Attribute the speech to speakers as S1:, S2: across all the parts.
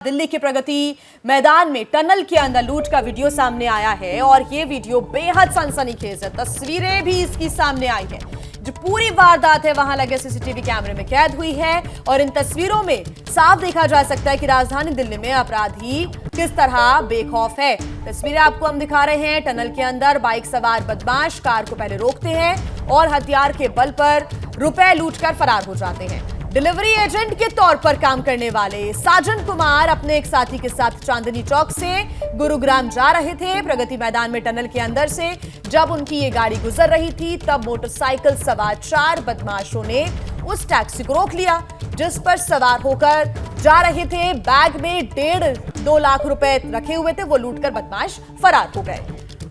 S1: दिल्ली के प्रगति मैदान में टनल के अंदर लूट का वीडियो सामने आया है और ये वीडियो बेहद सनसनीखेज है। तस्वीरें भी इसकी सामने आई है। जो पूरी वारदात है वहां लगे सीसीटीवी कैमरे में कैद हुई है और इन तस्वीरों में साफ देखा जा सकता है कि राजधानी दिल्ली में अपराधी किस तरह बेखौफ है। तस्वीरें आपको हम दिखा रहे हैं। टनल के अंदर बाइक सवार बदमाश कार को पहले रोकते हैं और हथियार के बल पर रुपए लूटकर फरार हो जाते हैं। डिलीवरी एजेंट के तौर पर काम करने वाले साजन कुमार अपने एक साथी के साथ चांदनी चौक से गुरुग्राम जा रहे थे। प्रगति मैदान में टनल के अंदर से जब उनकी ये गाड़ी गुजर रही थी तब मोटरसाइकिल सवार 4 बदमाशों ने उस टैक्सी को रोक लिया जिस पर सवार होकर जा रहे थे। बैग में 1.5-2 लाख रुपए रखे हुए थे, वो लूटकर बदमाश फरार हो गए।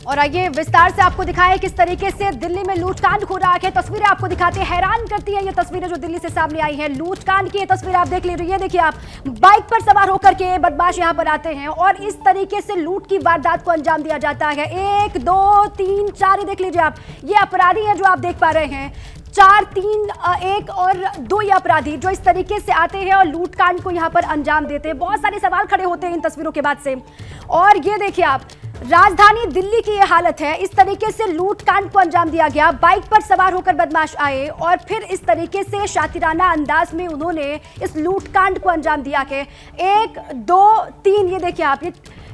S2: और आइए विस्तार से आपको दिखाएं किस तरीके से दिल्ली में लूटकांड हो रहा है। तस्वीरें आपको दिखाते हैं, हैरान करती हैं ये तस्वीरें जो दिल्ली से सामने आई हैं। लूटकांड की ये तस्वीर आप देख लीजिए। देखिए आप बाइक पर सवार होकर के बदमाश यहां पर आते हैं और इस तरीके से लूट की वारदात को अंजाम दिया जाता है। 1 2 3 4 देख लीजिए आप, ये अपराधी हैं जो आप देख पा रहे हैं। 4 3 1 और 2 ये अपराधी जो इस तरीके से आते हैं और लूटकांड को यहां पर अंजाम देते हैं। बहुत सारे सवाल खड़े होते हैं इन तस्वीरों के बाद से। और ये देखिए आप, राजधानी दिल्ली की ये हालत है। इस तरीके से लूटकांड को अंजाम दिया गया। बाइक पर सवार होकर बदमाश आए और फिर इस तरीके से शातिराना अंदाज में उन्होंने इस लूटकांड को अंजाम दिया कि 1 2 3 ये देखिए आप,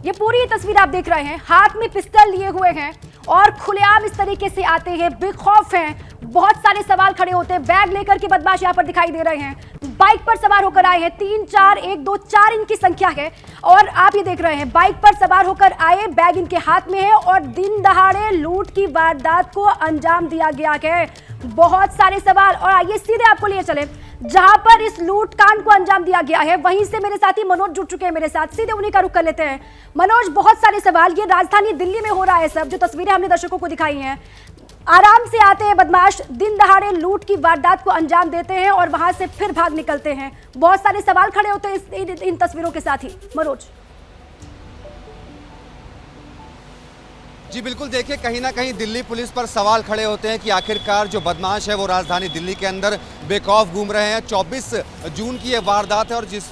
S2: ये पूरी तस्वीर आप देख रहे हैं। हाथ में पिस्टल लिए हुए हैं और खुलेआम इस तरीके से आते हैं, बेखौफ हैं। बहुत सारे सवाल खड़े होते हैं। बैग लेकर के बदमाश यहाँ पर दिखाई दे रहे हैं। बाइक पर सवार होकर आए हैं। 3 4 1 2 4 इनकी संख्या है और आप ये देख रहे हैं बाइक पर सवार होकर आए, बैग इनके हाथ में है और दिन दहाड़े लूट की वारदात को अंजाम दिया गया है। बहुत सारे सवाल। और आइए सीधे आपको लिए चले जहां पर इस लूटकांड को अंजाम दिया गया है। वहीं से मेरे साथी मनोज जुड़ चुके हैं मेरे साथ, सीधे उन्हीं का रुख कर लेते हैं। मनोज, बहुत सारे सवाल, ये राजधानी दिल्ली में हो रहा है सब, जो तस्वीरें हमने दर्शकों को दिखाई हैं। आराम से आते हैं बदमाश, दिन दहाड़े लूट की वारदात को अंजाम देते हैं और वहां से फिर भाग निकलते हैं। बहुत सारे सवाल खड़े होते हैं इन तस्वीरों के साथ ही। मनोज
S3: जी बिल्कुल, देखिए कहीं ना कहीं दिल्ली पुलिस पर सवाल खड़े होते हैं कि आखिरकार जो बदमाश है वो राजधानी दिल्ली के अंदर बेखौफ घूम रहे हैं। 24 जून की ये वारदात है और इस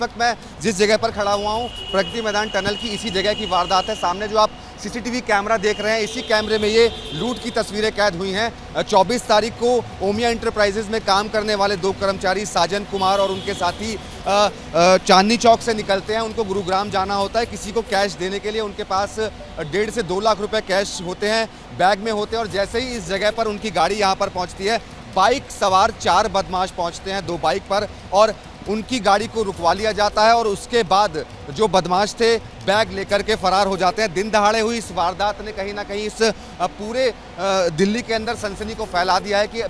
S3: वक्त मैं जिस जगह पर खड़ा हुआ हूँ प्रगति मैदान टनल की इसी जगह की वारदात है। सामने जो आप सीसीटीवी कैमरा देख रहे हैं, इसी कैमरे में ये लूट की तस्वीरें कैद हुई हैं। 24 तारीख को ओमिया एंटरप्राइजेज में काम करने वाले 2 कर्मचारी साजन कुमार और उनके साथी चांदनी चौक से निकलते हैं। उनको गुरुग्राम जाना होता है किसी को कैश देने के लिए। उनके पास 1.5 से 2 लाख रुपए कैश होते हैं, बैग में होते हैं। और जैसे ही इस जगह पर उनकी गाड़ी यहाँ पर पहुँचती है, बाइक सवार 4 बदमाश पहुँचते हैं 2 बाइक पर और उनकी गाड़ी को रुकवा लिया जाता है और उसके बाद जो बदमाश थे बैग लेकर के फरार हो जाते हैं। दिन दहाड़े हुई इस वारदात ने कहीं ना कहीं इस पूरे दिल्ली के अंदर सनसनी को फैला दिया है कि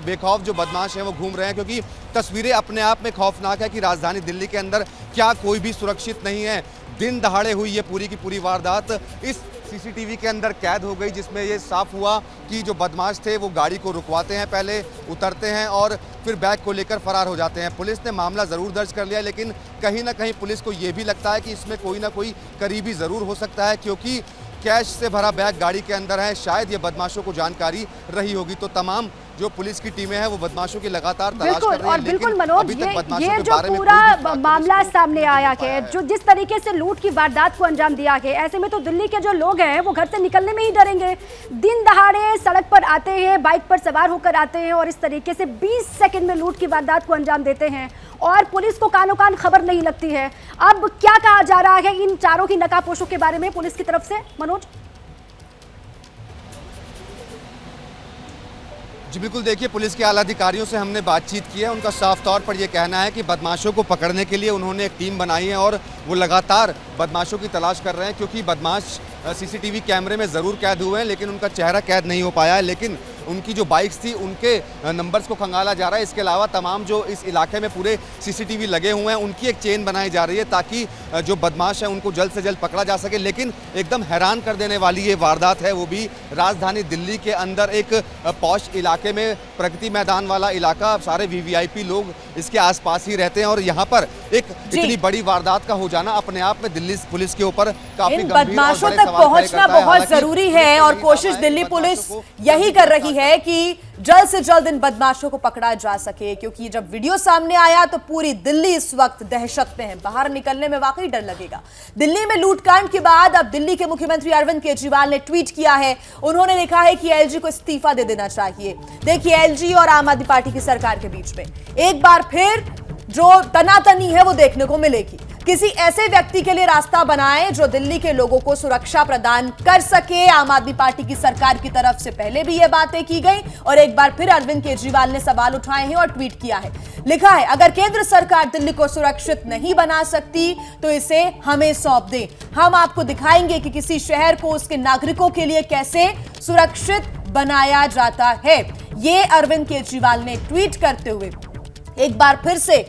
S3: बेखौफ जो बदमाश हैं वो घूम रहे हैं, क्योंकि तस्वीरें अपने आप में खौफनाक है कि राजधानी दिल्ली के अंदर क्या कोई भी सुरक्षित नहीं है। दिन दहाड़े हुई ये पूरी की पूरी वारदात इस सीसीटीवी के अंदर कैद हो गई, जिसमें ये साफ हुआ कि जो बदमाश थे वो गाड़ी को रुकवाते हैं, पहले उतरते हैं और फिर बैग को लेकर फरार हो जाते हैं। पुलिस ने मामला ज़रूर दर्ज कर लिया, लेकिन कहीं ना कहीं पुलिस को ये भी लगता है कि इसमें कोई ना कोई करीबी ज़रूर हो सकता है, क्योंकि कैश से भरा बैग गाड़ी के अंदर है। शायद ये बदमाशों को जानकारी रही होगी। तो तमाम जो पुलिस की टीमें हैं वो बदमाशों की लगातार तलाश कर रही हैं।
S2: और बिल्कुल मनोज, ये जो पूरा मामला सामने आया है, जो जिस तरीके से लूट की वारदात को अंजाम दिया है, ऐसे में तो दिल्ली के जो लोग हैं वो घर से निकलने में ही डरेंगे। दिन दहाड़े सड़क पर आते हैं, बाइक पर सवार होकर आते हैं और इस तरीके से 20 सेकंड में लूट की वारदात को अंजाम देते हैं और पुलिस को कानों कान खबर नहीं लगती है। अब क्या कहा जा रहा है इन चारों की नकाबपोशों के बारे में पुलिस की तरफ से, मनोज?
S3: जी बिल्कुल, देखिए पुलिस के आला अधिकारियों से हमने बातचीत की है। उनका साफ तौर पर यह कहना है कि बदमाशों को पकड़ने के लिए उन्होंने एक टीम बनाई है और वो लगातार बदमाशों की तलाश कर रहे हैं, क्योंकि बदमाश सीसीटीवी कैमरे में ज़रूर कैद हुए हैं लेकिन उनका चेहरा कैद नहीं हो पाया है। लेकिन उनकी जो बाइक्स थी उनके नंबर्स को खंगाला जा रहा है। इसके अलावा तमाम जो इस इलाके में पूरे सीसीटीवी लगे हुए हैं उनकी एक चेन बनाई जा रही है ताकि जो बदमाश हैं उनको जल्द से जल्द पकड़ा जा सके। लेकिन एकदम हैरान कर देने वाली ये वारदात है, वो भी राजधानी दिल्ली के अंदर एक पॉश इलाके में, प्रगति मैदान वाला इलाका, सारे वीवीआईपी लोग इसके आसपास ही रहते हैं और यहाँ पर एक इतनी बड़ी वारदात का हो जाना अपने आप में दिल्ली पुलिस के ऊपर काफी
S1: बदमाशों तक पहुंचना बहुत जरूरी है और कोशिश दिल्ली पुलिस यही कर रही है कि जल्द से जल्द इन बदमाशों को पकड़ा जा सके, क्योंकि जब वीडियो सामने आया तो पूरी दिल्ली इस वक्त दहशत में है। बाहर निकलने में वाकई डर लगेगा। दिल्ली में लूटकांड के बाद अब दिल्ली के मुख्यमंत्री अरविंद केजरीवाल ने ट्वीट किया है। उन्होंने लिखा है कि एलजी को इस्तीफा दे देना चाहिए। देखिए, एलजी और आम आदमी पार्टी की सरकार के बीच में एक बार फिर जो तनातनी है वो देखने को मिलेगी। किसी ऐसे व्यक्ति के लिए रास्ता बनाएं जो दिल्ली के लोगों को सुरक्षा प्रदान कर सके। आम आदमी पार्टी की सरकार की तरफ से पहले भी ये बातें की गई और एक बार फिर अरविंद केजरीवाल ने सवाल उठाए हैं और ट्वीट किया है। लिखा है, अगर केंद्र सरकार दिल्ली को सुरक्षित नहीं बना सकती तो इसे हमें सौंप दें। हम आपको दिखाएंगे कि किसी शहर को उसके नागरिकों के लिए कैसे सुरक्षित बनाया जाता है। ये अरविंद केजरीवाल ने ट्वीट करते हुए एक बार फिर से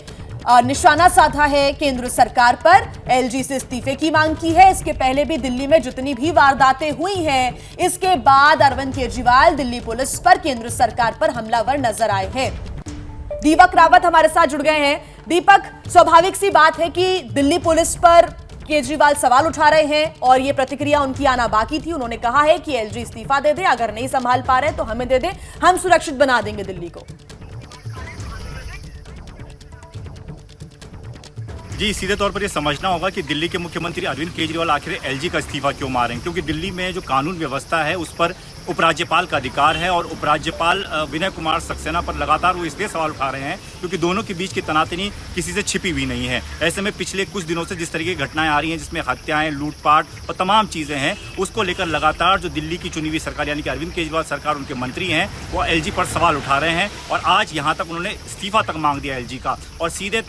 S1: निशाना साधा है केंद्र सरकार पर। एलजी से इस्तीफे की मांग की है। इसके पहले भी दिल्ली में जितनी भी वारदातें हुई हैं, इसके बाद अरविंद केजरीवाल दिल्ली पुलिस पर, केंद्र सरकार पर हमलावर नजर आए हैं। दीपक रावत हमारे साथ जुड़ गए हैं। दीपक, स्वाभाविक सी बात है कि दिल्ली पुलिस पर केजरीवाल सवाल उठा रहे हैं और ये प्रतिक्रिया उनकी आना बाकी थी। उन्होंने कहा है कि एलजी इस्तीफा दे दे, अगर नहीं संभाल पा रहे तो हमें दे दे, हम सुरक्षित बना देंगे दिल्ली को।
S4: जी, सीधे तौर पर ये समझना होगा कि दिल्ली के मुख्यमंत्री अरविंद केजरीवाल आखिर एलजी का इस्तीफा क्यों मार रहे हैं, क्योंकि दिल्ली में जो कानून व्यवस्था है उस पर उपराज्यपाल का अधिकार है और उपराज्यपाल विनय कुमार सक्सेना पर लगातार वो इसलिए सवाल उठा रहे हैं क्योंकि दोनों के बीच की तनातनी किसी से छिपी हुई नहीं है। ऐसे में पिछले कुछ दिनों से जिस तरीके की घटनाएं आ रही हैं, जिसमें हत्याएं, लूटपाट और तमाम चीज़ें हैं, उसको लेकर लगातार जो दिल्ली की चुनी हुई सरकार यानी कि अरविंद केजरीवाल सरकार, उनके मंत्री हैं, वो एलजी पर सवाल उठा रहे हैं और आज यहाँ तक उन्होंने इस्तीफा तक मांग दिया एलजी का। और सीधे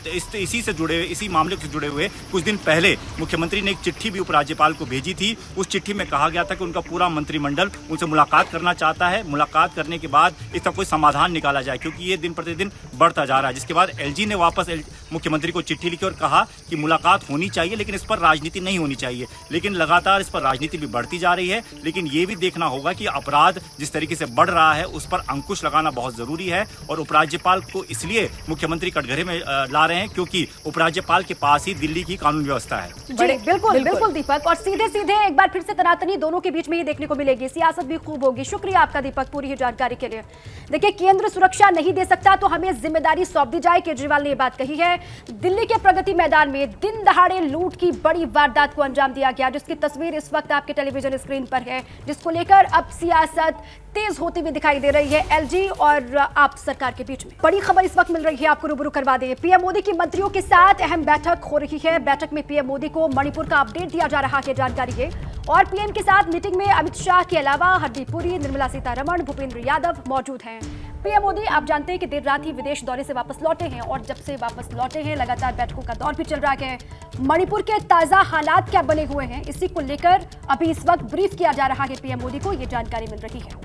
S4: इसी मामले से जुड़े हुए कुछ दिन पहले मुख्यमंत्री ने एक चिट्ठी भी उपराज्यपाल को भेजी थी। उस चिट्ठी में कहा गया था कि उनका पूरा मंत्रिमंडल उनसे मुलाकात करना चाहता है। मुलाकात करने के बाद इसका कोई समाधान निकाला जाए, क्योंकि ये दिन प्रतिदिन बढ़ता जा रहा है। जिसके बाद एलजी ने वापस मुख्यमंत्री को चिट्ठी लिखी और कहा कि मुलाकात होनी चाहिए, लेकिन इस पर राजनीति नहीं होनी चाहिए। लेकिन लगातार इस पर राजनीति भी बढ़ती जा रही है। लेकिन ये भी देखना होगा कि अपराध जिस तरीके से बढ़ रहा है उस पर अंकुश लगाना बहुत जरूरी है। और उपराज्यपाल को इसलिए मुख्यमंत्री कटघरे में ला रहे हैं क्योंकि उपराज्यपाल के पास ही दिल्ली की कानून व्यवस्था है।
S2: जी बिल्कुल दीपक, और सीधे सीधे एक बार फिर से तनातनी दोनों के बीच में ही देखने को मिलेगी। सियासत भी खूब होगी। शुक्रिया आपका दीपक पूरी ही जानकारी के लिए। देखिए, केंद्र सुरक्षा नहीं दे सकता तो हमें जिम्मेदारी सौंप दी जाए, केजरीवाल ने यह बात कही है। दिल्ली के प्रगति मैदान में दिन दहाड़े लूट की बड़ी वारदात को अंजाम दिया गया, जिसकी तस्वीर इस वक्त आपके टेलीविजन स्क्रीन पर है, जिसको लेकर अब सियासत तेज होती हुई दिखाई दे रही है एलजी और आप सरकार के बीच में। बड़ी खबर इस वक्त मिल रही है, आपको रूबरू करवा दें। पीएम मोदी की मंत्रियों के साथ अहम बैठक हो रही है। बैठक में पीएम मोदी को मणिपुर का अपडेट दिया जा रहा है, जानकारी है। और पीएम के साथ मीटिंग में अमित शाह के अलावा हरदीप पुरी, निर्मला सीतारमण, भूपेंद्र यादव मौजूद हैं। पीएम मोदी, आप जानते हैं कि देर रात ही विदेश दौरे से वापस लौटे हैं और जब से वापस लौटे हैं लगातार बैठकों का दौर भी चल रहा है। मणिपुर के ताजा हालात क्या बने हुए हैं, इसी को लेकर अभी इस वक्त ब्रीफ किया जा रहा है पीएम मोदी को, ये जानकारी मिल रही है।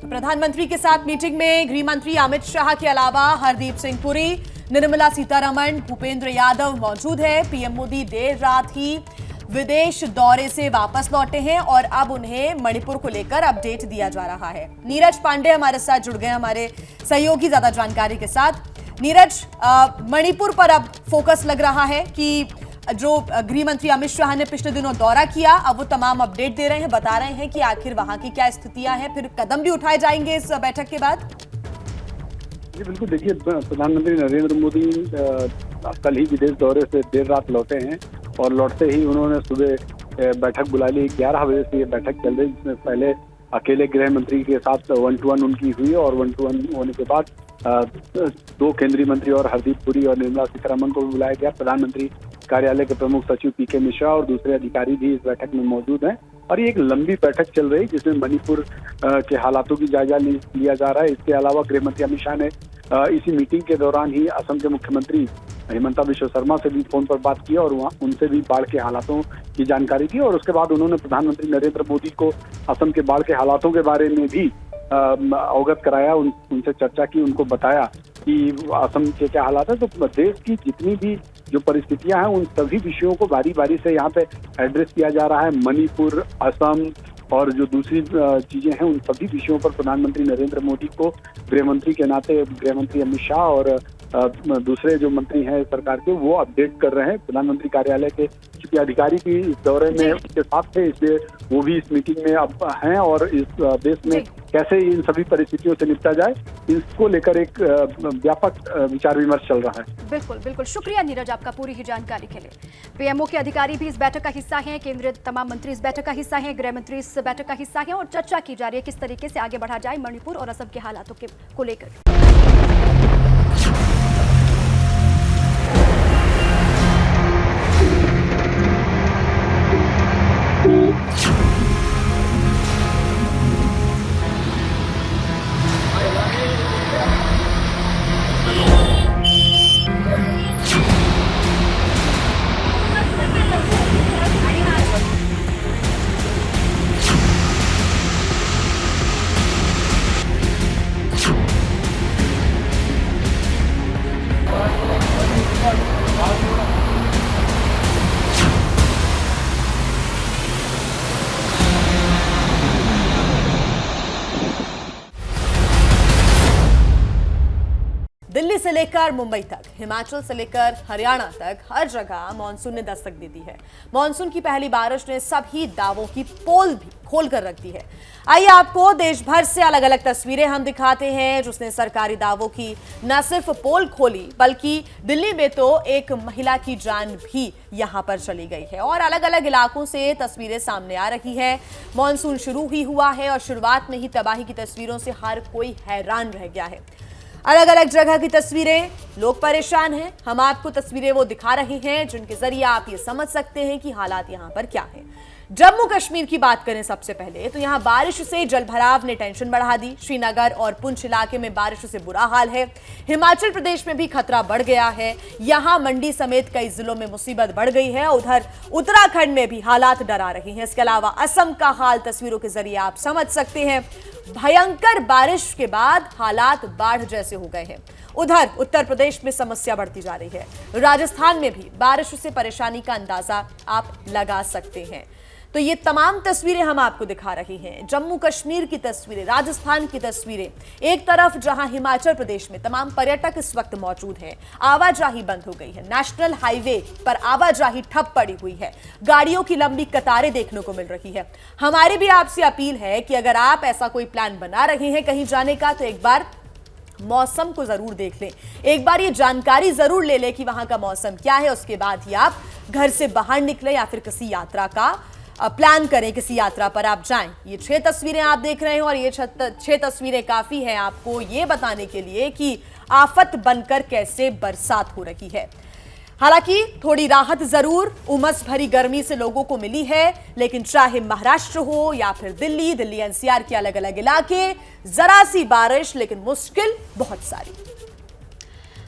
S1: प्रधानमंत्री के साथ मीटिंग में गृह मंत्री अमित शाह के अलावा हरदीप सिंह पुरी, निर्मला सीतारमण, भूपेंद्र यादव मौजूद है। पीएम मोदी देर रात ही विदेश दौरे से वापस लौटे हैं और अब उन्हें मणिपुर को लेकर अपडेट दिया जा रहा है। नीरज पांडे हमारे साथ जुड़ गए, हमारे सहयोगी ज्यादा जानकारी के साथ। नीरज, मणिपुर पर अब फोकस लग रहा है कि जो गृह मंत्री अमित शाह ने पिछले दिनों दौरा किया, अब वो तमाम अपडेट दे रहे हैं, बता रहे हैं कि आखिर वहां की क्या स्थितियां हैं, फिर कदम भी उठाए जाएंगे इस बैठक के बाद।
S5: जी बिल्कुल, देखिए, प्रधानमंत्री नरेंद्र मोदी कल ही विदेश दौरे से देर रात लौटे हैं और लौटते ही उन्होंने सुबह बैठक बुला ली। 11 बजे से ये बैठक चल रही, जिसमें पहले अकेले गृह मंत्री के साथ 1-to-1 उनकी हुई और 1-to-1 होने के बाद 2 केंद्रीय मंत्री और हरदीप पुरी और निर्मला सीतारमण को भी बुलाया गया। प्रधानमंत्री कार्यालय के प्रमुख सचिव पीके मिश्रा और दूसरे अधिकारी भी इस बैठक में मौजूद हैं और ये एक लंबी बैठक चल रही, जिसमें मणिपुर के हालातों की जायजा लिया जा रहा है। इसके अलावा गृह मंत्री अमित शाह ने इसी मीटिंग के दौरान ही असम के मुख्यमंत्री हिमंता बिश्व शर्मा से भी फोन पर बात की और वहाँ उनसे भी बाढ़ के हालातों की जानकारी दी और उसके बाद उन्होंने प्रधानमंत्री नरेंद्र मोदी को असम के बाढ़ के हालातों के बारे में भी अवगत कराया, उनसे चर्चा की, उनको बताया कि असम के क्या हालात है। तो देश की जितनी भी जो परिस्थितियां हैं उन सभी विषयों को बारी बारी से यहाँ पे एड्रेस किया जा रहा है। मणिपुर, असम और जो दूसरी चीजें हैं उन सभी विषयों पर प्रधानमंत्री नरेंद्र मोदी को गृह मंत्री के नाते गृह मंत्री अमित शाह और दूसरे जो मंत्री हैं सरकार के वो अपडेट कर रहे हैं प्रधानमंत्री कार्यालय के, क्योंकि अधिकारी भी इस दौरे में उनके साथ थे, इसलिए वो भी इस मीटिंग में अब हैं और इस देश में कैसे इन सभी परिस्थितियों से निपटा जाए इसको लेकर एक व्यापक विचार विमर्श चल रहा है।
S2: बिल्कुल बिल्कुल, शुक्रिया नीरज आपका पूरी ही जानकारी के लिए। पीएमओ के अधिकारी भी इस बैठक का हिस्सा हैं, केंद्रीय तमाम मंत्री इस बैठक का हिस्सा हैं, गृह मंत्री इस बैठक का हिस्सा हैं और चर्चा की जा रही है किस तरीके से आगे बढ़ा जाए मणिपुर और असम के हालातों को लेकर।
S1: दिल्ली से लेकर मुंबई तक, हिमाचल से लेकर हरियाणा तक हर जगह मॉनसून ने दस्तक दे दी है। मॉनसून की पहली बारिश ने सभी दावों की पोल भी खोल कर रख दी है। आइए आपको देश भर से अलग अलग तस्वीरें हम दिखाते हैं जिसने सरकारी दावों की न सिर्फ पोल खोली बल्कि दिल्ली में तो एक महिला की जान भी यहां पर चली गई है और अलग अलग इलाकों से तस्वीरें सामने आ रही है। मॉनसून शुरू ही हुआ है और शुरुआत में ही तबाही की तस्वीरों से हर कोई हैरान रह गया है। अलग अलग जगह की तस्वीरें, लोग परेशान हैं। हम आपको तस्वीरें वो दिखा रहे हैं जिनके जरिए आप ये समझ सकते हैं कि हालात यहां पर क्या हैं। जम्मू कश्मीर की बात करें सबसे पहले तो यहां बारिश से जलभराव ने टेंशन बढ़ा दी। श्रीनगर और पुंछ इलाके में बारिश से बुरा हाल है। हिमाचल प्रदेश में भी खतरा बढ़ गया है। यहां मंडी समेत कई जिलों में मुसीबत बढ़ गई है। उधर उत्तराखंड में भी हालात डरा रही हैं। इसके अलावा असम का हाल तस्वीरों के जरिए आप समझ सकते हैं। भयंकर बारिश के बाद हालात बाढ़ जैसे हो गए हैं। उधर उत्तर प्रदेश में समस्या बढ़ती जा रही है। राजस्थान में भी बारिश से परेशानी का अंदाजा आप लगा सकते हैं। तो ये तमाम तस्वीरें हम आपको दिखा रहे हैं। जम्मू कश्मीर की तस्वीरें, राजस्थान की तस्वीरें। एक तरफ जहां हिमाचल प्रदेश में तमाम पर्यटक इस वक्त मौजूद हैं, आवाजाही बंद हो गई है। नेशनल हाईवे पर आवाजाही ठप पड़ी हुई है। गाड़ियों की लंबी कतारें देखने को मिल रही है। हमारी भी आपसे अपील है कि अगर आप ऐसा कोई प्लान बना रहे हैं कहीं जाने का तो एक बार मौसम को जरूर देख लें, एक बार ये जानकारी जरूर ले लें कि वहां का मौसम क्या है। उसके बाद ही आप घर से बाहर निकले या फिर किसी यात्रा का प्लान करें, किसी यात्रा पर आप जाएं। ये 6 तस्वीरें आप देख रहे हैं और ये 6 तस्वीरें काफी हैं आपको ये बताने के लिए कि आफत बनकर कैसे बरसात हो रही है। हालांकि थोड़ी राहत जरूर उमस भरी गर्मी से लोगों को मिली है, लेकिन चाहे महाराष्ट्र हो या फिर दिल्ली एनसीआर के अलग अलग इलाके, जरा सी बारिश लेकिन मुश्किल बहुत सारी।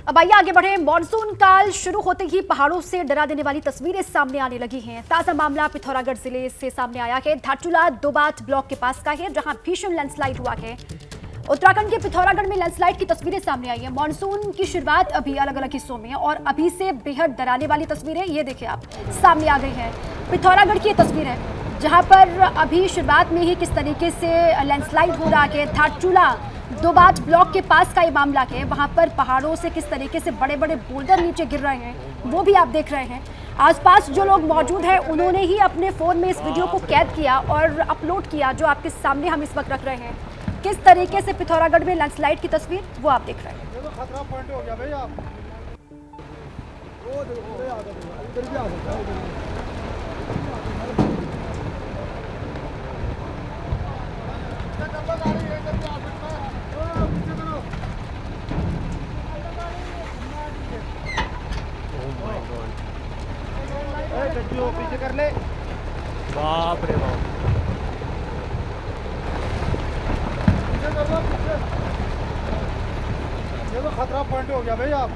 S2: अब आइए आगे बढ़े। मॉनसून काल शुरू होते ही पहाड़ों से डरा देने वाली तस्वीरें सामने आने लगी हैं। ताजा मामला पिथौरागढ़ जिले से सामने आया है। धारचूला दोबात ब्लॉक के पास का है जहां भीषण लैंडस्लाइड हुआ है। उत्तराखंड के पिथौरागढ़ में लैंडस्लाइड की तस्वीरें सामने आई है। मॉनसून की शुरुआत अभी अलग अलग हिस्सों में और अभी से बेहद डराने वाली तस्वीरें ये देखिए आप सामने आ गई है। पिथौरागढ़ की ये तस्वीर है जहां पर अभी शुरुआत में ही किस तरीके से लैंडस्लाइड हो रहा है। धारचूला दोबात ब्लॉक के पास का ये मामला है। वहां पर पहाड़ों से किस तरीके से बड़े बड़े बोल्डर नीचे गिर रहे हैं वो भी आप देख रहे हैं। आसपास जो लोग मौजूद हैं उन्होंने ही अपने फोन में इस वीडियो को कैद किया और अपलोड किया जो आपके सामने हम इस वक्त रख रहे हैं। किस तरीके से पिथौरागढ़ में लैंडस्लाइड की तस्वीर वो आप देख रहे हैं।
S6: पीछे कर ले। बाप रे बाप, ये तो खतरा पॉइंट हो गया भाई आप।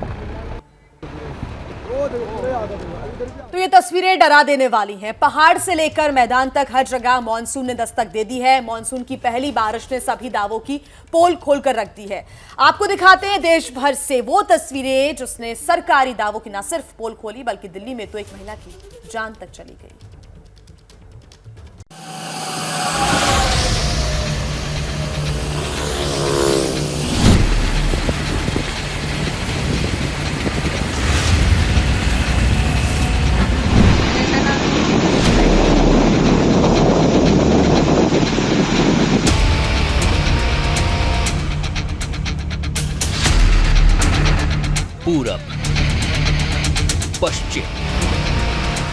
S1: तो ये तस्वीरें डरा देने वाली हैं। पहाड़ से लेकर मैदान तक हर जगह मॉनसून ने दस्तक दे दी है। मॉनसून की पहली बारिश ने सभी दावों की पोल खोलकर रख दी है। आपको दिखाते हैं देश भर से वो तस्वीरें जिसने सरकारी दावों की न सिर्फ पोल खोली बल्कि दिल्ली में तो एक महिला की जान तक चली गई।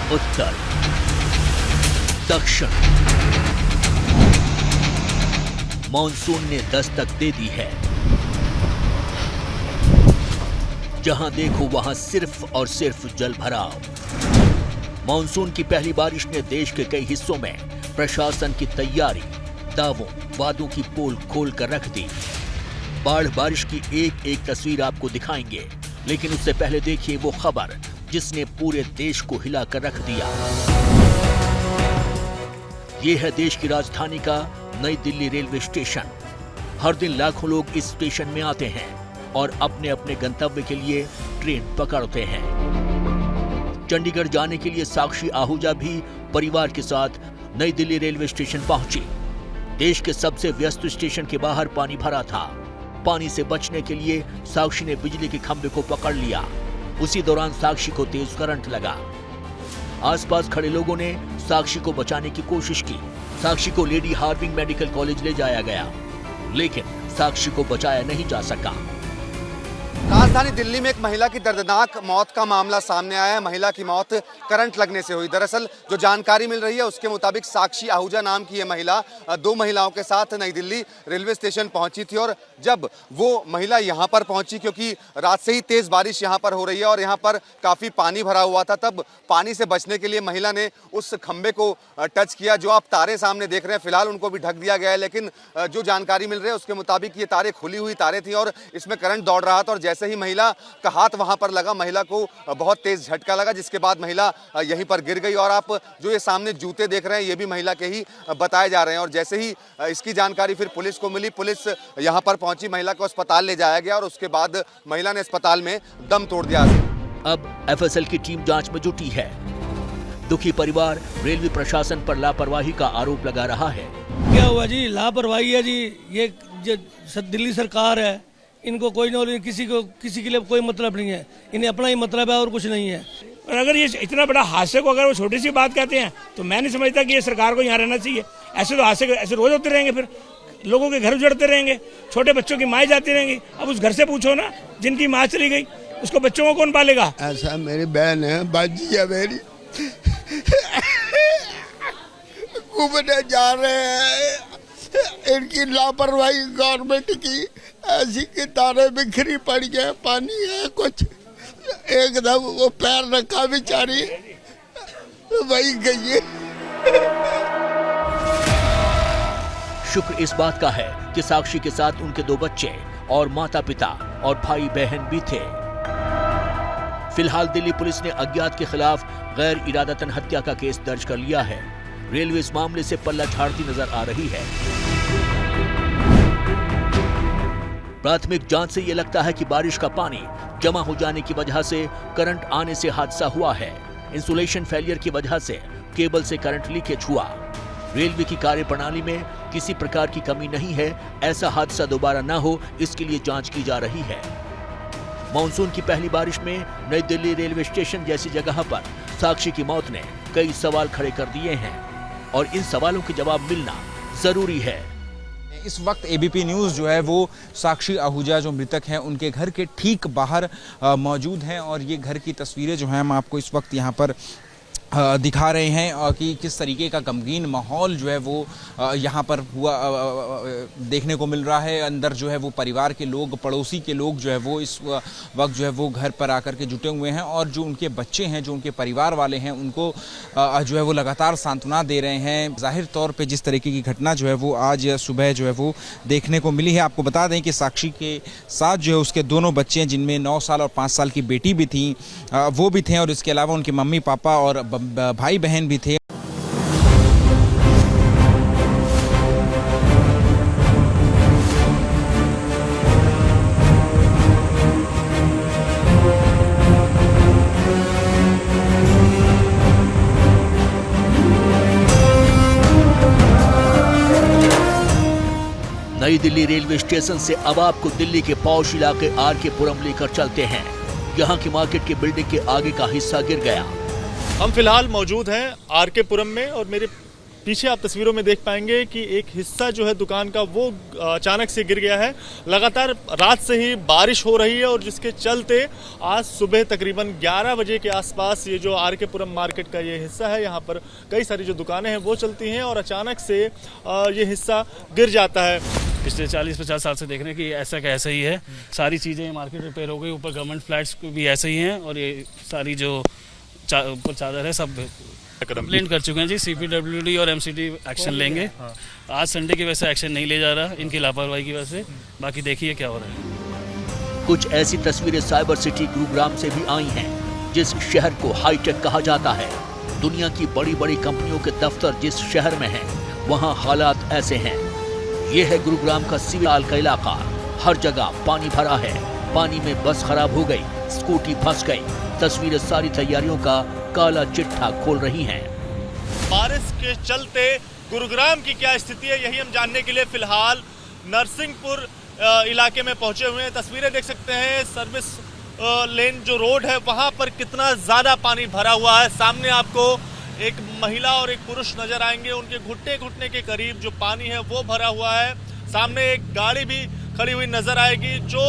S7: उत्तर, दक्षिण, मॉनसून ने दस्तक दे दी है। जहां देखो वहां सिर्फ और सिर्फ जल भराव। मॉनसून की पहली बारिश ने देश के कई हिस्सों में प्रशासन की तैयारी, दावों, वादों की पोल खोल कर रख दी। बाढ़ बारिश की एक एक तस्वीर आपको दिखाएंगे, लेकिन उससे पहले देखिए वो खबर जिसने पूरे देश को हिला कर रख दिया। ये है देश की राजधानी का नई दिल्ली रेलवे स्टेशन। हर दिन लाखों लोग इस स्टेशन में आते हैं और अपने अपने गंतव्य के लिए ट्रेन पकड़ते हैं। चंडीगढ़ जाने के लिए साक्षी आहूजा भी परिवार के साथ नई दिल्ली रेलवे स्टेशन पहुंची। देश के सबसे व्यस्त स्टेशन के बाहर पानी भरा था। पानी से बचने के लिए साक्षी ने बिजली के खंभे को पकड़ लिया। उसी दौरान साक्षी को तेज करंट लगा। आसपास खड़े लोगों ने साक्षी को बचाने की कोशिश की। साक्षी को लेडी हार्विंग मेडिकल कॉलेज ले जाया गया, लेकिन साक्षी को बचाया नहीं जा सका।
S3: राजधानी दिल्ली में एक महिला की दर्दनाक मौत का मामला सामने आया है। महिला की मौत करंट लगने से हुई। दरअसल जो जानकारी मिल रही है उसके मुताबिक साक्षी आहूजा नाम की ये महिला 2 महिलाओं के साथ नई दिल्ली रेलवे स्टेशन पहुंची थी और जब वो महिला यहां पर पहुंची, क्योंकि रात से ही तेज बारिश यहां पर हो रही है और यहां पर काफी पानी भरा हुआ था, तब पानी से बचने के लिए महिला ने उस खंबे को टच किया। जो आप तारे सामने देख रहे हैं, फिलहाल उनको भी ढक दिया गया है, लेकिन जो जानकारी मिल रही है उसके मुताबिक ये तारे खुली हुई तारे थी और इसमें करंट दौड़ रहा था और जैसे ही महिला का हाथ वहां पर लगा, महिला को बहुत तेज झटका लगा, जिसके बाद महिला यहीं पर गिर गई। और आप जो ये सामने जूते देख रहे हैं ये भी महिला के ही बताए जा रहे हैं। और जैसे ही इसकी जानकारी फिर पुलिस को मिली, पुलिस यहां पर पहुंची, महिला को अस्पताल ले जाया गया और उसके बाद महिला ने अस्पताल में दम तोड़ दिया।
S7: अब एफएसएल की टीम जांच में जुटी है। दुखी परिवार रेलवे प्रशासन पर लापरवाही का आरोप लगा रहा है।
S8: क्या हुआ जी? लापरवाही है जी। ये जो दिल्ली सरकार है, इनको कोई नॉलेज, किसी के लिए कोई मतलब नहीं है। इन्हें अपना ही मतलब है और कुछ नहीं है।
S9: और अगर ये इतना बड़ा हादसे को अगर वो छोटी सी बात कहते हैं तो मैं नहीं समझता कि ये सरकार को यहाँ रहना चाहिए। ऐसे तो हादसे ऐसे रोज होते रहेंगे, फिर लोगों के घर उजड़ते रहेंगे, छोटे बच्चों की माएँ जाती रहेंगी। अब उस घर से पूछो ना जिनकी माँ चली गई, उसको बच्चों को कौन पालेगा?
S10: ऐसा मेरी बहन है, बाजी है मेरी, घूमने जा रहे हैं। इनकी लापरवाही गवर्नमेंट की, ऐसी की तारे बिखरी पड़ी है, पानी है कुछ, एकदम वो पैर रखा बेचारी वही गई है।
S7: शुक्र इस बात का है कि साक्षी के साथ उनके 2 बच्चे और माता पिता और भाई बहन भी थे। फिलहाल दिल्ली पुलिस ने अज्ञात के खिलाफ गैर इरादतन हत्या का केस दर्ज कर लिया है। रेलवे इस मामले से पल्ला झाड़ती नजर आ रही है। प्राथमिक जांच से यह लगता है कि बारिश का पानी जमा हो जाने की वजह से करंट आने से हादसा हुआ है। इंसुलेशन फेलियर की वजह से केबल से करंट लीकेज हुआ। रेलवे की कार्यप्रणाली में किसी प्रकार की कमी नहीं है। ऐसा हादसा दोबारा न हो, इसके लिए जांच की जा रही है। मॉनसून की पहली बारिश में नई दिल्ली रेलवे स्टेशन जैसी जगह पर साक्षी की मौत ने कई सवाल खड़े कर दिए हैं और इन सवालों के जवाब मिलना जरूरी है।
S11: इस वक्त एबीपी न्यूज़ जो है वो साक्षी आहूजा जो मृतक हैं उनके घर के ठीक बाहर मौजूद हैं और ये घर की तस्वीरें जो हैं हम आपको इस वक्त यहाँ पर दिखा रहे हैं कि किस तरीके का गमगीन माहौल जो है वो यहाँ पर हुआ देखने को मिल रहा है। अंदर जो है वो परिवार के लोग, पड़ोसी के लोग जो है वो इस वक्त जो है वो घर पर आकर के जुटे हुए हैं और जो उनके बच्चे हैं, जो उनके परिवार वाले हैं, उनको जो है वो लगातार सांत्वना दे रहे हैं। जाहिर तौर पे जिस तरीके की घटना जो है वो आज सुबह जो है वो देखने को मिली है। आपको बता दें कि साक्षी के साथ जो है उसके 2 बच्चे हैं, जिनमें 9 साल और 5 साल की बेटी भी थी, वो भी थे और इसके अलावा उनके मम्मी पापा और भाई बहन भी थे।
S7: नई दिल्ली रेलवे स्टेशन से अब आपको दिल्ली के पॉश इलाके आरके पुरम लेकर चलते हैं। यहाँ की मार्केट की बिल्डिंग के आगे का हिस्सा गिर गया।
S12: हम फिलहाल मौजूद हैं आरके पुरम में और मेरे पीछे आप तस्वीरों में देख पाएंगे कि एक हिस्सा जो है दुकान का वो अचानक से गिर गया है। लगातार रात से ही बारिश हो रही है और जिसके चलते आज सुबह तकरीबन 11 बजे के आसपास ये जो आर के पुरम मार्केट का ये हिस्सा है, यहाँ पर कई सारी जो दुकानें हैं वो चलती हैं और अचानक से ये हिस्सा गिर जाता है।
S13: पिछले 40-50 साल से देख रहे हैं कि ऐसा का ऐसा ही है। सारी चीज़ें मार्केट रिपेयर हो गई, ऊपर गवर्नमेंट फ्लैट्स भी ऐसे ही हैं और ये सारी जो ऊपर चादर है सब कंप्लेंट कर चुके हैं जी। CPWD और MCD एक्शन लेंगे। आज संडे की वजह से एक्शन नहीं ले जा रहा, इनकी लापरवाही की वजह से। बाकी देखिए क्या हो रहा है।
S7: कुछ ऐसी तस्वीरें साइबर सिटी गुरुग्राम से भी आई हैं, जिस शहर को हाईटेक कहा जाता है। दुनिया की बड़ी बड़ी कंपनियों के दफ्तर जिस शहर में हैं, वहाँ हालात ऐसे हैं। ये है गुरुग्राम का सिविल का इलाका। हर जगह पानी भरा है। पानी में बस खराब हो गई, स्कूटी फंस गई। तस्वीरें सारी तैयारियों का काला चिट्ठा खोल रही हैं।
S12: बारिश के चलते गुरुग्राम की क्या स्थिति है, यही हम जानने के लिए फिलहाल नरसिंहपुर इलाके में पहुंचे हुए हैं। तस्वीरें देख सकते हैं, सर्विस लेन जो रोड है वहां पर कितना ज्यादा पानी भरा हुआ है। सामने आपको एक महिला और एक पुरुष नजर आएंगे, उनके घुटने के करीब जो पानी है वो भरा हुआ है। सामने एक गाड़ी भी खड़ी हुई नजर आएगी जो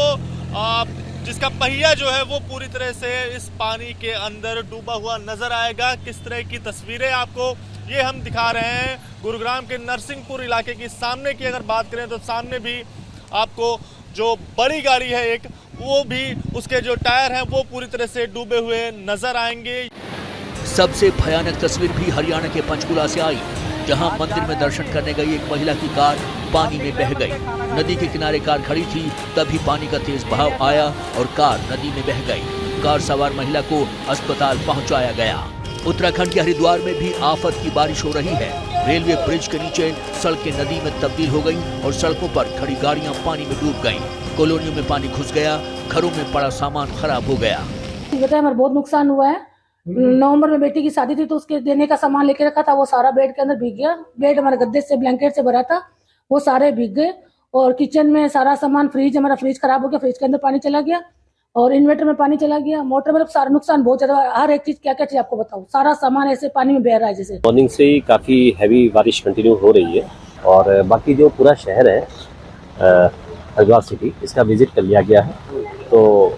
S12: जिसका पहिया जो है वो पूरी तरह से इस पानी के अंदर डूबा हुआ नजर आएगा। किस तरह की तस्वीरें आपको ये हम दिखा रहे हैं गुरुग्राम के नरसिंहपुर इलाके की। सामने की अगर बात करें तो सामने भी आपको जो बड़ी गाड़ी है एक, वो भी उसके जो टायर हैं वो पूरी तरह से डूबे हुए नजर आएंगे।
S7: सबसे भयानक तस्वीर भी हरियाणा के पंचकुला से आई, जहां मंदिर में दर्शन करने गई एक महिला की कार पानी में बह गई। नदी के किनारे कार खड़ी थी, तभी पानी का तेज बहाव आया और कार नदी में बह गई। कार सवार महिला को अस्पताल पहुंचाया गया। उत्तराखंड के हरिद्वार में भी आफत की बारिश हो रही है। रेलवे ब्रिज के नीचे सड़कें नदी में तब्दील हो गई और सड़कों पर खड़ी गाड़ियां पानी में डूब गईं। कॉलोनियों में पानी घुस गया, घरों में पड़ा सामान खराब हो गया।
S14: हमारा बहुत नुकसान हुआ है। नवंबर में बेटी की शादी थी तो उसके देने का सामान लेके रखा था, वो सारा बेड के अंदर भीग गया। बेड हमारे गद्दे से ब्लैंकेट से भरा था, वो सारे भीग गए। और किचन में सारा सामान, हमारा फ्रिज खराब हो गया, फ्रिज के अंदर पानी चला गया और इन्वर्टर में पानी चला गया। मोटर मतलब सारा नुकसान बहुत ज्यादा। हर एक चीज, क्या क्या चीज आपको बताऊं, सारा सामान ऐसे पानी में बह रहा है जैसे।
S15: मॉर्निंग से ही काफी हैवी बारिश कंटिन्यू हो रही है और बाकी जो पूरा शहर है हरिद्वार सिटी, इसका विजिट कर लिया गया है। तो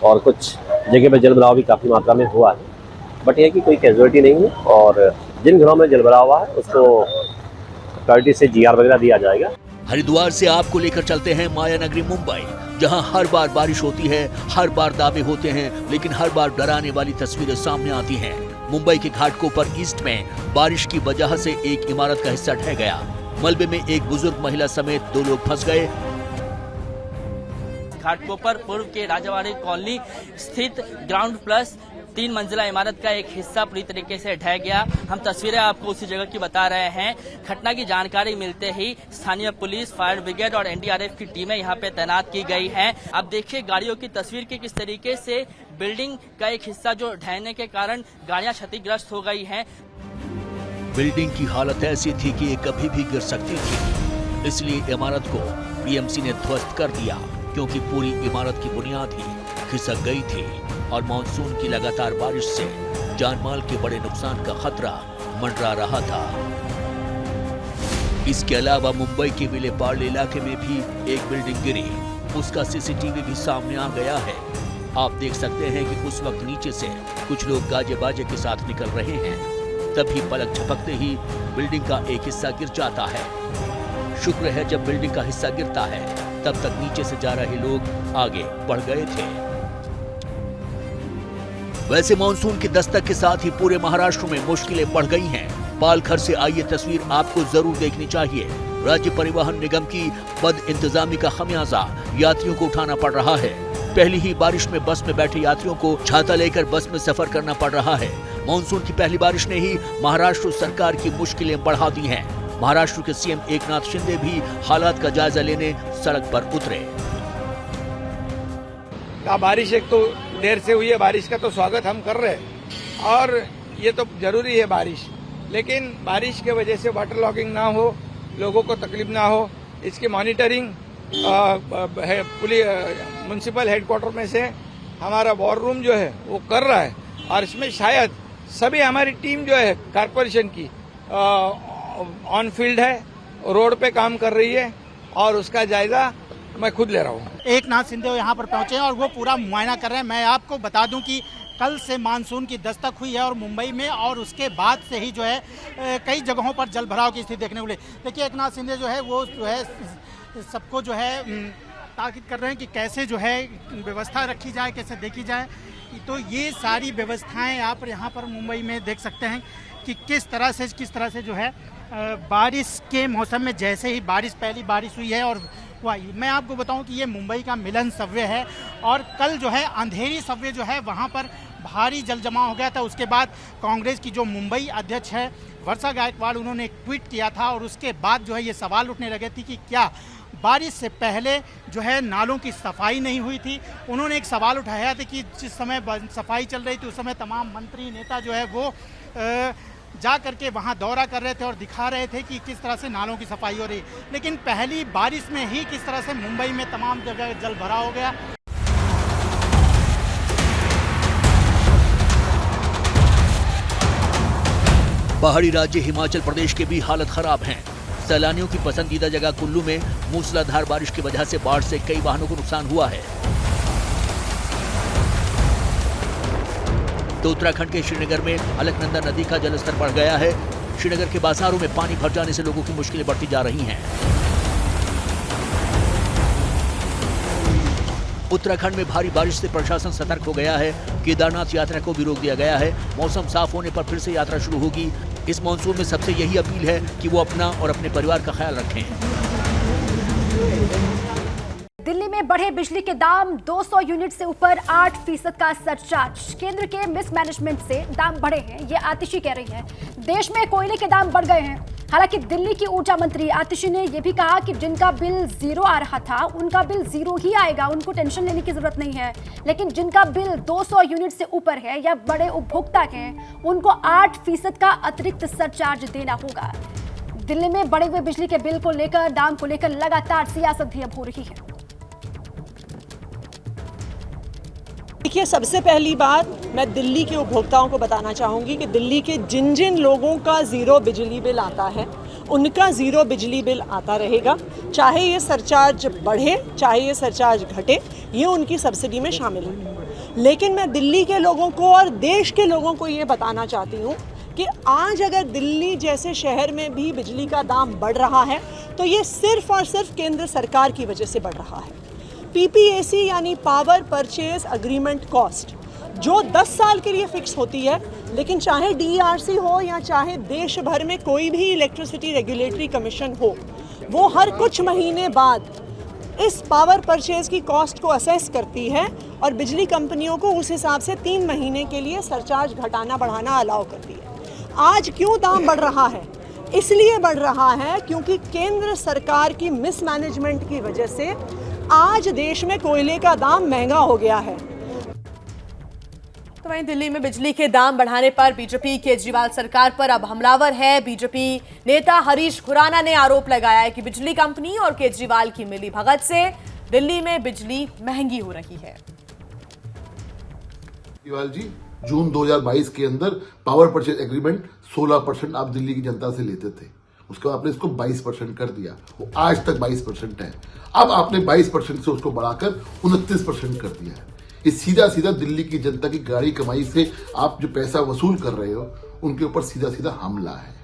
S15: और कुछ जगह पर जलभराव भी काफ़ी मात्रा में हुआ है, बट यह कि कोई कैजुअलिटी नहीं है और जिन घरों में जलभराव हुआ है उसको प्रायोरिटी से GR वगैरह दिया जाएगा।
S7: हरिद्वार से आपको लेकर चलते हैं माया नगरी मुंबई, जहां हर बार बारिश होती है, हर बार दावे होते हैं, लेकिन हर बार डराने वाली तस्वीरें सामने आती हैं। मुंबई के घाटकोपर ईस्ट में बारिश की वजह से एक इमारत का हिस्सा ढह गया। मलबे में एक बुजुर्ग महिला समेत 2 लोग फंस गए।
S16: घाटकोपर पूर्व के राजावाड़ी कॉलोनी स्थित ग्राउंड प्लस 3 मंजिला इमारत का एक हिस्सा पूरी तरीके से ढह गया। हम तस्वीरें आपको उसी जगह की बता रहे हैं। घटना की जानकारी मिलते ही स्थानीय पुलिस, फायर ब्रिगेड और NDRF की टीमें यहां पे तैनात की गई हैं। अब देखिए गाड़ियों की तस्वीर की किस तरीके से बिल्डिंग का एक हिस्सा जो ढहने के कारण गाड़ियां क्षतिग्रस्त हो गई हैं।
S7: बिल्डिंग की हालत ऐसी थी कि ये कभी भी गिर सकती थी, इसलिए इमारत को BMC ने ध्वस्त कर दिया, क्योंकि पूरी इमारत की बुनियाद ही खिसक गई थी और मानसून की लगातार बारिश से जानमाल के बड़े नुकसान का खतरा मंडरा रहा था। इसके अलावा मुंबई के विलेपार्ले इलाके में भी एक बिल्डिंग गिरी, उसका CCTV भी सामने आ गया है। आप देख सकते हैं कि उस वक्त नीचे से कुछ लोग गाजे बाजे के साथ निकल रहे हैं, तभी पलक झपकते ही बिल्डिंग का एक हिस्सा गिर जाता है। शुक्र है जब बिल्डिंग का हिस्सा गिरता है तब तक नीचे से जा रहे लोग आगे बढ़ गए थे। वैसे मानसून की दस्तक के साथ ही पूरे महाराष्ट्र में मुश्किलें बढ़ गई हैं। पालघर से आई ये तस्वीर आपको जरूर देखनी चाहिए। राज्य परिवहन निगम की बद इंतजामी का खमियाजा यात्रियों को उठाना पड़ रहा है। पहली ही बारिश में बस में बैठे यात्रियों को छाता लेकर बस में सफर करना पड़ रहा है। मानसून की पहली बारिश ने ही महाराष्ट्र सरकार की मुश्किलें बढ़ा दी हैं। महाराष्ट्र के CM एकनाथ शिंदे भी हालात का जायजा लेने सड़क पर उतरे।
S6: बारिश एक तो देर से हुई है, बारिश का तो स्वागत हम कर रहे हैं और ये तो जरूरी है बारिश, लेकिन बारिश के वजह से वाटर लॉगिंग ना हो, लोगों को तकलीफ ना हो, इसकी मॉनिटरिंग म्युनिसिपल हेडक्वार्टर में से हमारा वॉर रूम जो है वो कर रहा है और इसमें शायद सभी हमारी टीम जो है कारपोरेशन की ऑन फील्ड है, रोड पे काम कर रही है और उसका जायजा मैं खुद ले रहा हूँ।
S17: एकनाथ शिंदे यहाँ पर पहुंचे हैं और वो पूरा मुआयना कर रहे हैं। मैं आपको बता दूं कि कल से मानसून की दस्तक हुई है और मुंबई में, और उसके बाद से ही जो है कई जगहों पर जल भराव की स्थिति देखने को मिली। देखिए एकनाथ शिंदे जो है वो जो है सबको जो है ताकीद कर रहे हैं कि कैसे जो है व्यवस्था रखी जाए, कैसे देखी जाए। तो ये सारी व्यवस्थाएं आप यहाँ पर मुंबई में देख सकते हैं कि किस तरह से जो है बारिश के मौसम में, जैसे ही पहली बारिश हुई है और मैं आपको बताऊं कि ये मुंबई का मिलन सबवे है और कल जो है अंधेरी सबवे जो है वहाँ पर भारी जल जमाव हो गया था। उसके बाद कांग्रेस की जो मुंबई अध्यक्ष है वर्षा गायकवाड़, उन्होंने एक ट्वीट किया था और उसके बाद जो है ये सवाल उठने लगे थे कि क्या बारिश से पहले जो है नालों की सफाई नहीं हुई थी। उन्होंने एक सवाल उठाया था कि जिस समय सफाई चल रही थी उस समय तमाम मंत्री नेता जो है वो जा करके वहाँ दौरा कर रहे थे और दिखा रहे थे कि किस तरह से नालों की सफाई हो रही, लेकिन पहली बारिश में ही किस तरह से मुंबई में तमाम जगह जल भराव हो गया।
S7: पहाड़ी राज्य हिमाचल प्रदेश के भी हालत खराब है। सैलानियों की पसंदीदा जगह कुल्लू में मूसलाधार बारिश की वजह से बाढ़ से कई वाहनों को नुकसान हुआ है। तो उत्तराखंड के श्रीनगर में अलकनंदा नदी का जलस्तर बढ़ गया है। श्रीनगर के बाजारों में पानी भर जाने से लोगों की मुश्किलें बढ़ती जा रही हैं। उत्तराखंड में भारी बारिश से प्रशासन सतर्क हो गया है। केदारनाथ यात्रा को भी रोक दिया गया है। मौसम साफ होने पर फिर से यात्रा शुरू होगी। इस मानसून में सबसे यही अपील है कि वो अपना और अपने परिवार का ख्याल रखें।
S2: दिल्ली में बढ़े बिजली के दाम, 200 यूनिट से ऊपर 8% का सरचार्ज। केंद्र के मिसमैनेजमेंट से दाम बढ़े हैं, ये आतिशी कह रही है। देश में कोयले के दाम बढ़ गए हैं। हालांकि दिल्ली की ऊर्जा मंत्री आतिशी ने यह भी कहा कि जिनका बिल जीरो आ रहा था उनका बिल जीरो ही आएगा, उनको टेंशन लेने की जरूरत नहीं है। लेकिन जिनका बिल 200 यूनिट से ऊपर है या बड़े उपभोक्ता हैं, उनको 8% का अतिरिक्त सरचार्ज देना होगा। दिल्ली में बढ़े हुए बिजली के बिल को लेकर, दाम को लेकर लगातार सियासत भी अब हो रही है।
S18: देखिए, सबसे पहली बात मैं दिल्ली के उपभोक्ताओं को बताना चाहूँगी कि दिल्ली के जिन जिन लोगों का ज़ीरो बिजली बिल आता है उनका ज़ीरो बिजली बिल आता रहेगा। चाहे ये सरचार्ज बढ़े, चाहे ये सरचार्ज घटे, ये उनकी सब्सिडी में शामिल है। लेकिन मैं दिल्ली के लोगों को और देश के लोगों को ये बताना चाहती हूँ कि आज अगर दिल्ली जैसे शहर में भी बिजली का दाम बढ़ रहा है तो ये सिर्फ और सिर्फ केंद्र सरकार की वजह से बढ़ रहा है। PPAC यानी पावर परचेज अग्रीमेंट कॉस्ट, जो 10 साल के लिए फिक्स होती है, लेकिन चाहे DERC हो या चाहे देश भर में कोई भी इलेक्ट्रिसिटी रेगुलेटरी कमीशन हो, वो हर कुछ महीने बाद इस पावर परचेज की कॉस्ट को असेस करती है और बिजली कंपनियों को उस हिसाब से 3 महीने के लिए सरचार्ज घटाना बढ़ाना अलाउ करती है। आज क्यों दाम बढ़ रहा है? इसलिए बढ़ रहा है क्योंकि केंद्र सरकार की मिसमैनेजमेंट की वजह से आज देश में कोयले का दाम महंगा हो गया है।
S1: तो वहीं दिल्ली में बिजली के दाम बढ़ाने पर बीजेपी केजरीवाल सरकार पर अब हमलावर है। बीजेपी नेता हरीश खुराना ने आरोप लगाया है कि बिजली कंपनी और केजरीवाल की मिलीभगत से दिल्ली में बिजली महंगी हो रही है।
S19: केजरीवाल जी जून 2022 के अंदर पावर परचेज एग्रीमेंट 16% आप दिल्ली की जनता से लेते थे, उसके बाद आपने इसको 22% कर दिया, वो आज तक 22% है। अब आपने 22% से उसको बढ़ाकर 29% कर दिया है। ये सीधा सीधा दिल्ली की जनता की गाड़ी कमाई से आप जो पैसा वसूल कर रहे हो उनके ऊपर सीधा सीधा हमला है।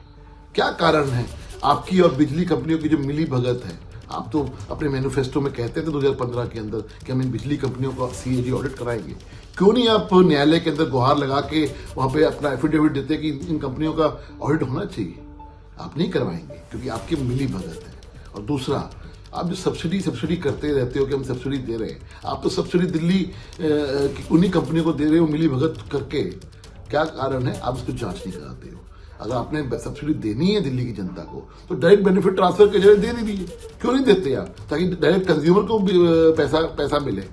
S19: क्या कारण है आपकी और बिजली कंपनियों की जो मिली भगत है? आप तो अपने मैनिफेस्टो में कहते थे 2015 के अंदर कि हम इन बिजली कंपनियों को CAG ऑडिट कराएंगे। क्यों नहीं आप न्यायालय के अंदर गुहार लगा के वहां पे अपना एफिडेविट देते कि इन कंपनियों का ऑडिट होना चाहिए? आप नहीं करवाएंगे क्योंकि आपकी मिली भगत है। और दूसरा, आप जो सब्सिडी करते रहते हो कि हम सब्सिडी दे रहे हैं, आप तो सब्सिडी दिल्ली उन्हीं कंपनियों को दे रहे हो मिली भगत करके। क्या कारण है आप उसको जांच नहीं कराते हो? अगर आपने सब्सिडी देनी है दिल्ली की जनता को तो डायरेक्ट बेनिफिट ट्रांसफर के जरिए दे दीजिए। क्यों नहीं देते आप, ताकि डायरेक्ट कंज्यूमर को पैसा मिले?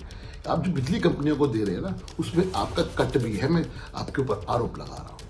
S19: आप जो बिजली कंपनियों को दे रहे हैं ना, उसमें आपका कट भी है। मैं आपके ऊपर आरोप लगा रहा हूँ।